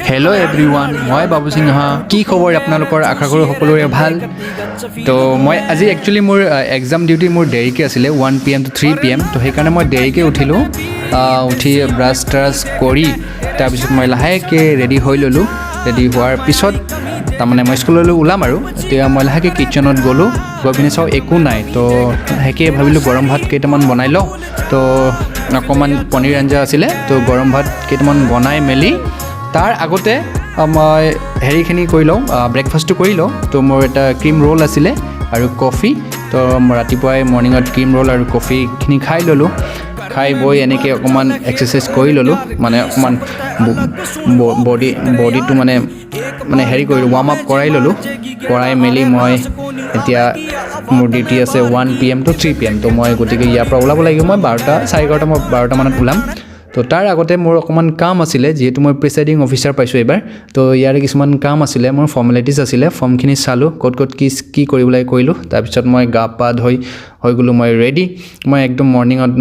Hello' everyone, মই বাবু সিংহা। কি খবৰ আপোনালোকৰ? আশা কৰোঁ সকলোৰে ভাল। তো মই আজি একচুৱেলি মোৰ এক্সাম ডিউটি মোৰ দেৰিকৈ আছিলে 1 PM to 3 PM। তো সেইকাৰণে মই দেৰিকৈ উঠিলোঁ। উঠি ব্ৰাছ ট্ৰাছ কৰি তাৰপিছত মই লাহেকৈ ৰেডি হৈ ল'লোঁ। ৰেডি হোৱাৰ পিছত তাৰমানে মই স্কুললৈ ওলাম আৰু এতিয়া মই লাহেকৈ কিটচেনত গ'লোঁ। গৈ পিনে চাওঁ একো নাই। তো সেনেকৈ ভাবিলোঁ গৰম ভাত কেইটামান বনাই লওঁ। তো অকণমান পনীৰ আঞ্জা আছিলে, তো গৰম ভাত কেইটামান বনাই মেলি তাৰ আগতে মই হেৰিখিনি কৰি লওঁ, ব্ৰেকফাষ্টটো কৰি লওঁ। তো মোৰ এটা ক্ৰীম ৰোল আছিলে আৰু কফি। তো ৰাতিপুৱাই মৰ্ণিঙত ক্ৰীম ৰোল আৰু কফিখিনি খাই ল'লোঁ। খাই বৈ এনেকৈ অকণমান এক্সাৰচাইজ কৰি ল'লোঁ, মানে অকণমান বডিটো মানে হেৰি কৰিলোঁ, ৱাৰ্ম আপ কৰাই ল'লোঁ। কৰাই মেলি মই এতিয়া মোৰ ডিউটি আছে 1 PM to 3 PM। তো মই গতিকে ইয়াৰ পৰা ওলাব লাগিব। মই 12:30 মানত ওলাম। তো তাৰ আগতে মোৰ অকণমান কাম আছিলে, যিহেতু মই প্ৰিচাইডিং অফিচাৰ পাইছোঁ এইবাৰ। তো ইয়াৰে কিছুমান কাম আছিলে, মোৰ ফৰ্মেলিটিছ আছিলে। ফৰ্মখিনি চালোঁ, ক'ত কি কৰিব লাগে কৰিলোঁ। তাৰপিছত মই গা পা ধুই হৈ গ'লোঁ মই ৰেডি। মই একদম মৰ্ণিঙত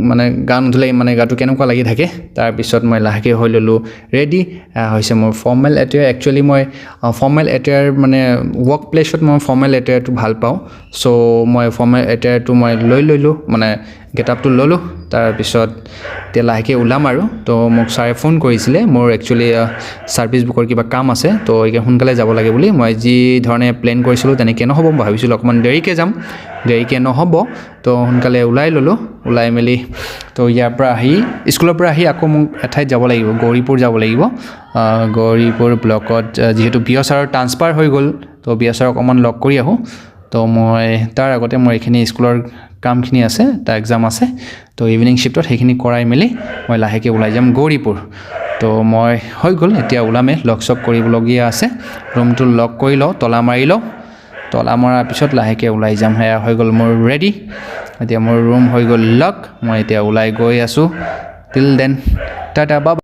মানে গা নুধুলে মানে গাটো কেনেকুৱা লাগি থাকে। তাৰপিছত মই লাহেকৈ হৈ ল'লোঁ ৰেডি। হৈছে মোৰ ফৰ্মেল এটেয়াৰ। একচুৱেলি মই ফৰ্মেল এটেয়াৰ মানে ৱৰ্ক প্লেছত মই ফৰ্মেল এটেয়াৰটো ভাল পাওঁ। চ' মই ফৰ্মেল এটেয়াৰটো মই লৈ ল'লোঁ, মানে গেটআপটো ল'লোঁ। তাৰপিছত এতিয়া লাহেকৈ ওলাম আৰু। তো মোক ছাৰে ফোন কৰিছিলে, মোৰ একচুৱেলি ছাৰ্ভিচ বুকৰ কিবা কাম আছে। তো এতিয়া সোনকালে যাব লাগে বুলি। মই যি ধৰণে প্লেন কৰিছিলোঁ তেনেকৈ নহ'ব, ভাবিছিলোঁ অকণমান দেৰিকৈ যাম। দেৰিকৈ নহ'ব, তো সোনকালে ওলাই ল'লোঁ। ওলাই মেলি তো ইয়াৰ পৰা আহি স্কুলৰ পৰা আহি আকৌ মোক এঠাইত যাব লাগিব, গৌৰীপুৰ যাব লাগিব। গৌৰীপুৰ ব্লকত যিহেতু বিয় ছাৰৰ ট্ৰান্সফাৰ হৈ গ'ল, তো বিয় ছাৰক অকণমান লগ কৰি আহোঁ। তো মই তাৰ আগতে মোৰ এইখিনি স্কুলৰ কামখিনি আছে, এটা এক্সাম আছে। তো ইভিনিং শ্বিফ্টত সেইখিনি কৰাই মেলি মই লাহেকৈ ওলাই যাম গৌৰীপুৰ। তো মই হৈ গ'ল, এতিয়া ওলামেই। লগ চগ কৰিবলগীয়া আছে। ৰুমটো লক কৰি লওঁ, তলা মাৰি লওঁ। তলা মৰাৰ পিছত লাহেকৈ ওলাই যাম। সেয়া হৈ গ'ল মোৰ ৰেডি। এতিয়া মোৰ ৰুম হৈ গ'ল লক। মই এতিয়া ওলাই গৈ আছোঁ। টিল দেন টাটা, বাই।